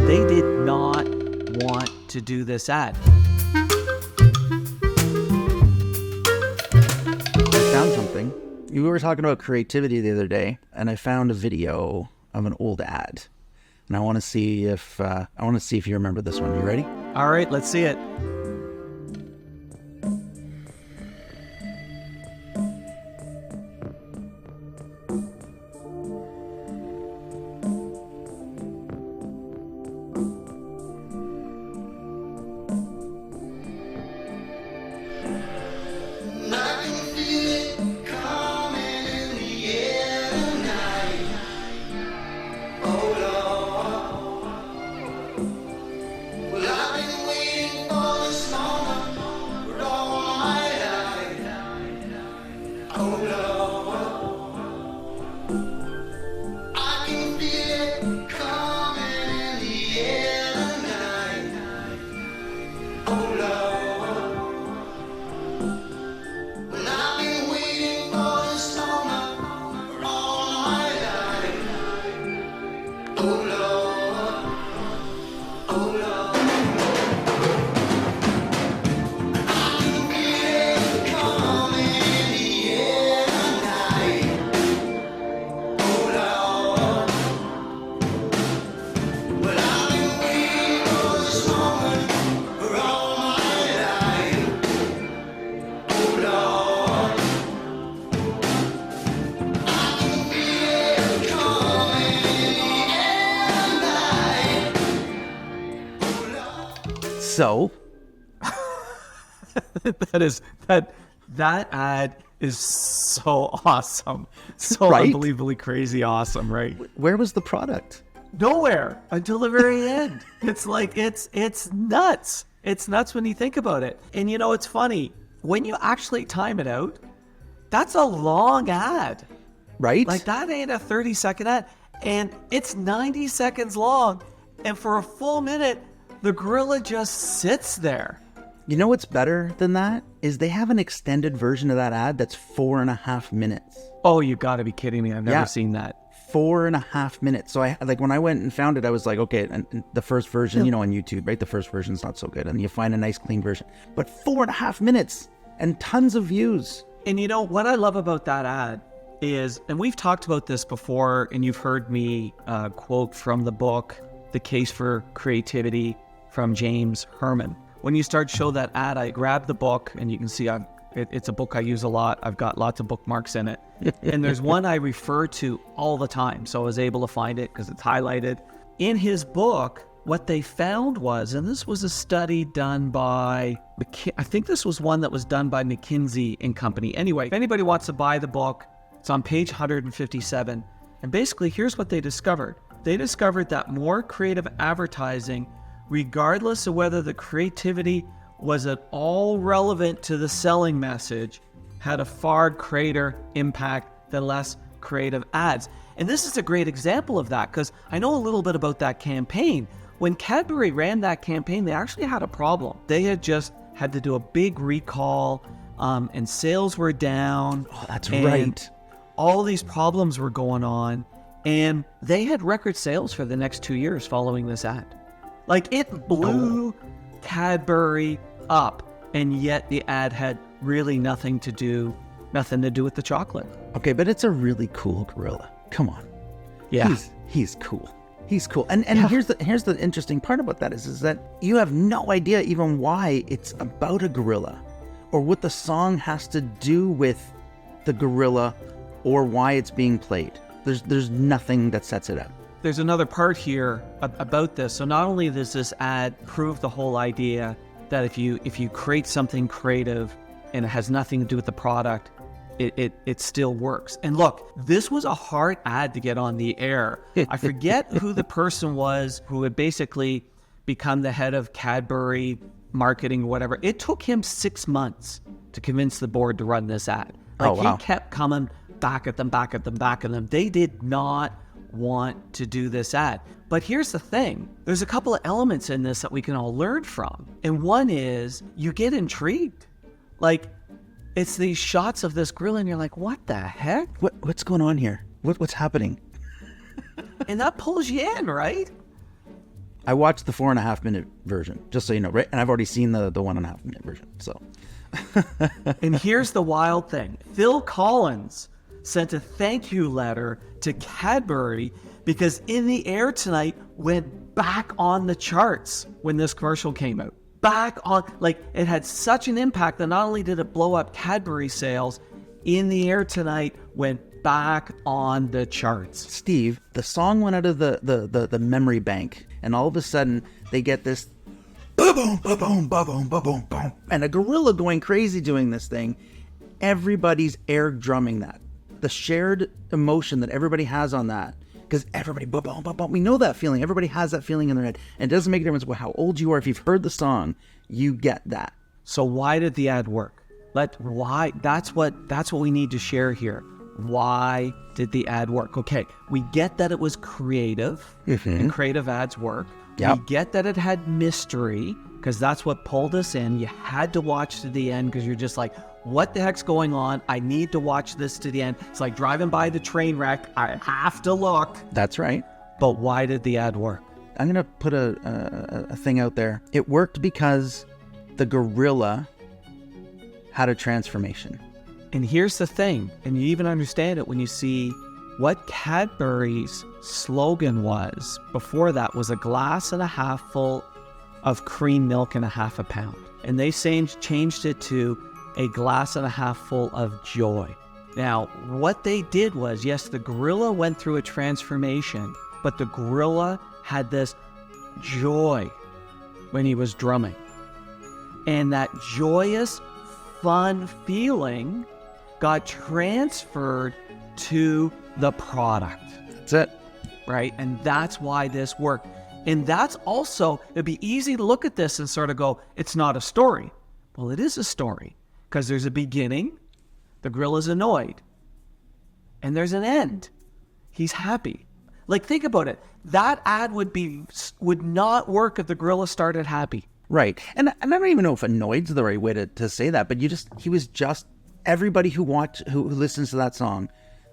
They did not want to do this ad. I found something. We were talking about creativity the other day, and I found a video of an old ad. And I want to see if you remember this one. You ready? All right, let's see it. So that ad is so awesome. So Right? unbelievably crazy awesome, right? where was the product? Nowhere until the very end. It's like it's nuts. It's nuts when you think about it. And you know, it's funny. When you actually time it out, that's a long ad. Right? Like that ain't a 30-second ad. And it's 90 seconds long. And for a full minute, the gorilla just sits there. You know what's better than that? Is they have an extended version of that ad that's 4.5 minutes. Oh, you gotta be kidding me. I've never Yeah. seen that. 4.5 minutes. So I like when I went and found it, I was like, okay, and the first version, you know, on YouTube, right? The first version's not so good, and you find a nice clean version. But 4.5 minutes and tons of views. And you know, what I love about that ad is, and we've talked about this before, and you've heard me quote from the book, The Case for Creativity from James Herman. When you start to show that ad, I grab the book, and you can see it's a book I use a lot. I've got lots of bookmarks in it. And there's one I refer to all the time. So I was able to find it because it's highlighted. In his book, what they found was, and this was a study done by, I think this was one that was done by McKinsey and Company. Anyway, if anybody wants to buy the book, it's on page 157. And basically, here's what they discovered. They discovered that more creative advertising, regardless of whether the creativity was at all relevant to the selling message, had a far greater impact than less creative ads. And this is a great example of that, because I know a little bit about that campaign. When Cadbury ran that campaign, they actually had a problem. They had just had to do a big recall, and sales were down. Oh, that's and right. All these problems were going on, and they had record sales for the next 2 years following this ad. Like, it blew Cadbury up, and yet the ad had really nothing to do with the chocolate. Okay, but it's a really cool gorilla. Come on. Yeah. He's cool. He's cool. And Yeah. here's the interesting part about that is that you have no idea even why it's about a gorilla or what the song has to do with the gorilla or why it's being played. There's nothing that sets it up. There's another part here about this. So not only does this ad prove the whole idea that if you create something creative and it has nothing to do with the product, it still works. And look, this was a hard ad to get on the air. I forget who the person was who had basically become the head of Cadbury marketing or whatever. It took him 6 months to convince the board to run this ad. Like, Oh, wow. He kept coming back at them. They did not want to do this ad. But here's the thing. There's a couple of elements in this that we can all learn from. And one is you get intrigued. Like, it's these shots of this gorilla and you're like, what the heck? What's going on here? What's happening? And that pulls you in, right? I watched the 4.5 minute version, just so you know, right? And I've already seen the 1.5 minute version. So, And here's the wild thing. Phil Collins sent a thank you letter to Cadbury because In the Air Tonight went back on the charts when this commercial came out. Back on, like, it had such an impact that not only did it blow up Cadbury sales, In the Air Tonight went back on the charts. Steve, the song went out of the memory bank, and all of a sudden they get this ba-boom, ba-boom, ba-boom, ba-boom, boom, and a gorilla going crazy doing this thing. Everybody's air drumming that. The shared emotion that everybody has on that, because everybody, ba-boom, ba-boom, we know that feeling. Everybody has that feeling in their head, and it doesn't make a difference how old you are. If you've heard the song, you get that. So why did the ad work? Why? That's what we need to share here. Why did the ad work? Okay, we get that it was creative, and creative ads work. Yep. We get that it had mystery, because that's what pulled us in. You had to watch to the end, because you're just like, what the heck's going on? I need to watch this to the end. It's like driving by the train wreck. I have to look. That's right. But why did the ad work? I'm going to put a thing out there. It worked because the gorilla had a transformation. And here's the thing, and you even understand it when you see what Cadbury's slogan was. Before that was a glass and a half full of cream milk and a half a pound. And they changed it to a glass and a half full of joy. Now, what they did was, yes, the gorilla went through a transformation, but the gorilla had this joy when he was drumming. And that joyous, fun feeling got transferred to the product. That's it. Right? And that's why this worked. And that's also, it'd be easy to look at this and sort of go, it's not a story. Well, it is a story, because there's a beginning, the gorilla's annoyed, and there's an end. He's happy. Like, think about it. That ad would not work if the gorilla started happy. Right. And I don't even know if annoyed's the right way to say that, but he was just, everybody who listens to that song,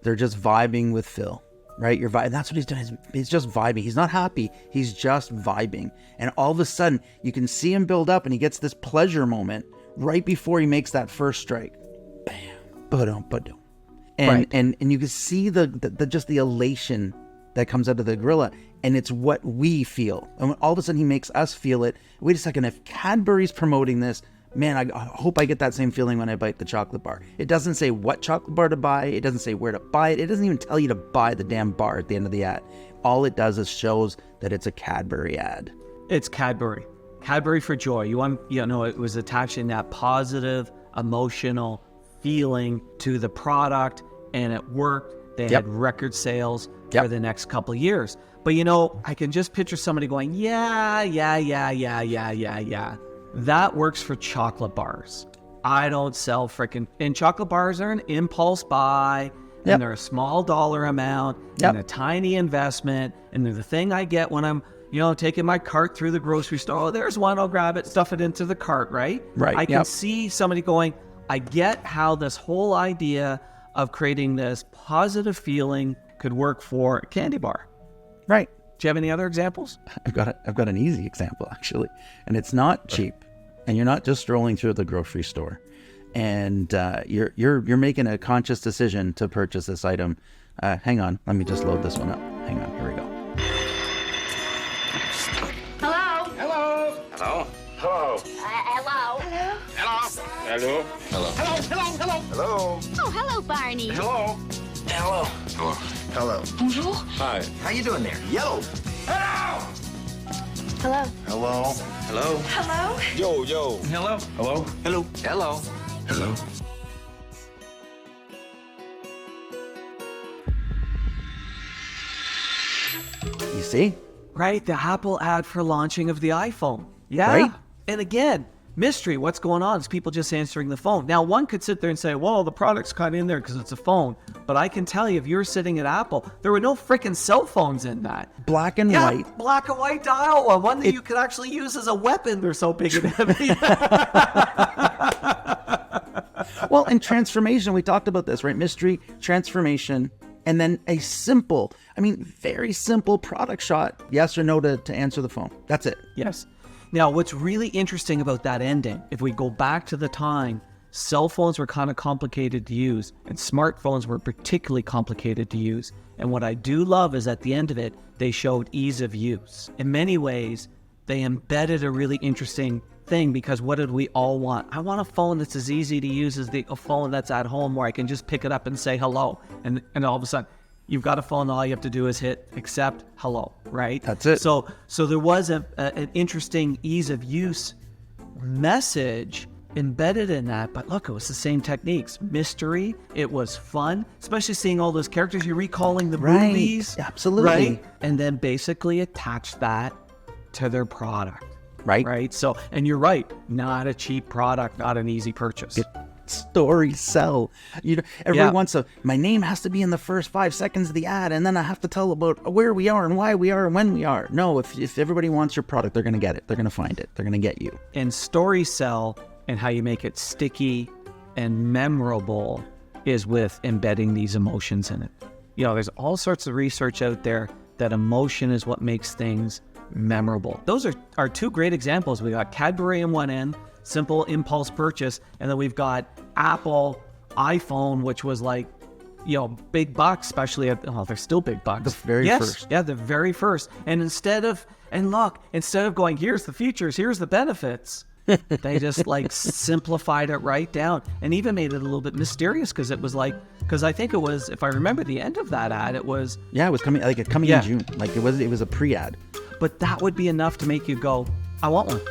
they're just vibing with Phil, right? That's what he's doing. He's just vibing. He's not happy. He's just vibing. And all of a sudden you can see him build up, and he gets this pleasure moment right before he makes that first strike. Bam, ba-dum, ba-dum. And you can see the elation that comes out of the gorilla, and it's what we feel. And when all of a sudden he makes us feel it. Wait a second, if Cadbury's promoting this, man, I hope I get that same feeling when I bite the chocolate bar. It doesn't say what chocolate bar to buy. It doesn't say where to buy it. It doesn't even tell you to buy the damn bar at the end of the ad. All it does is shows that it's a Cadbury ad. It's Cadbury. Cadbury for joy. It was attaching that positive, emotional feeling to the product, and it worked. They had record sales for the next couple of years. But, I can just picture somebody going, yeah. That works for chocolate bars. I don't sell and chocolate bars are an impulse buy, and they're a small dollar amount, and a tiny investment, and they're the thing I get when I'm, taking my cart through the grocery store. Oh, there's one, I'll grab it, stuff it into the cart, right? Right. I can see somebody going, I get how this whole idea of creating this positive feeling could work for a candy bar. Right. Do you have any other examples? I've got an easy example, actually, and it's not cheap, and you're not just strolling through the grocery store, and you're making a conscious decision to purchase this item. Hang on, let me just load this one up. Hang on, here we go. Hello. Hello. Hello. Hello. Hello. Hello. Hello. Hello. Hello. Hello. Hello. Oh, hello, Barney. Hello. Hello. Hello. Hello. Bonjour. Hi. How you doing there? Yo. Hello. Hello. Hello. Hello. Hello. Yo. Hello. Hello. Hello. Hello. Hello. You see? Right, the Apple ad for launching of the iPhone. Yeah. Right? And again, mystery, what's going on? It's people just answering the phone. Now, one could sit there and say, well, the product's kind of in there because it's a phone. But I can tell you, if you were sitting at Apple, there were no freaking cell phones in that. Black and white. Black and white dial one that you could actually use as a weapon. They're so big and heavy. Well, and transformation, we talked about this, right? Mystery, transformation, And then a simple, very simple product shot, yes or no to answer the phone. That's it. Yes. Now, what's really interesting about that ending, if we go back to the time, cell phones were kind of complicated to use, and smartphones were particularly complicated to use. And what I do love is at the end of it, they showed ease of use. In many ways, they embedded a really interesting thing, because what did we all want? I want a phone that's as easy to use as a phone that's at home, where I can just pick it up and say hello. And all of a sudden, you've got a phone, all you have to do is hit accept, hello, right? That's it. So there was an interesting ease of use message embedded in that, but look, it was the same techniques. Mystery, it was fun, especially seeing all those characters. You're recalling the movies. Absolutely. Right? And then basically attach that to their product. Right? So, and you're right, not a cheap product, not an easy purchase. Story sell. Everyone wants my name has to be in the first 5 seconds of the ad, and then I have to tell about where we are and why we are and when we are. No, if everybody wants your product, they're going to get it. They're going to find it. They're going to get you. And story sell and how you make it sticky and memorable is with embedding these emotions in it. There's all sorts of research out there that emotion is what makes things memorable. Those are two great examples. We got Cadbury on one end, simple impulse purchase, and then we've got Apple iPhone, which was like, big bucks, especially they're still big bucks. The very first. Yeah, the very first. And instead of going, here's the features, here's the benefits, they just simplified it right down, and even made it a little bit mysterious, because I think it was, if I remember the end of that ad, it was coming in June. It was a pre-ad. But that would be enough to make you go, I want one.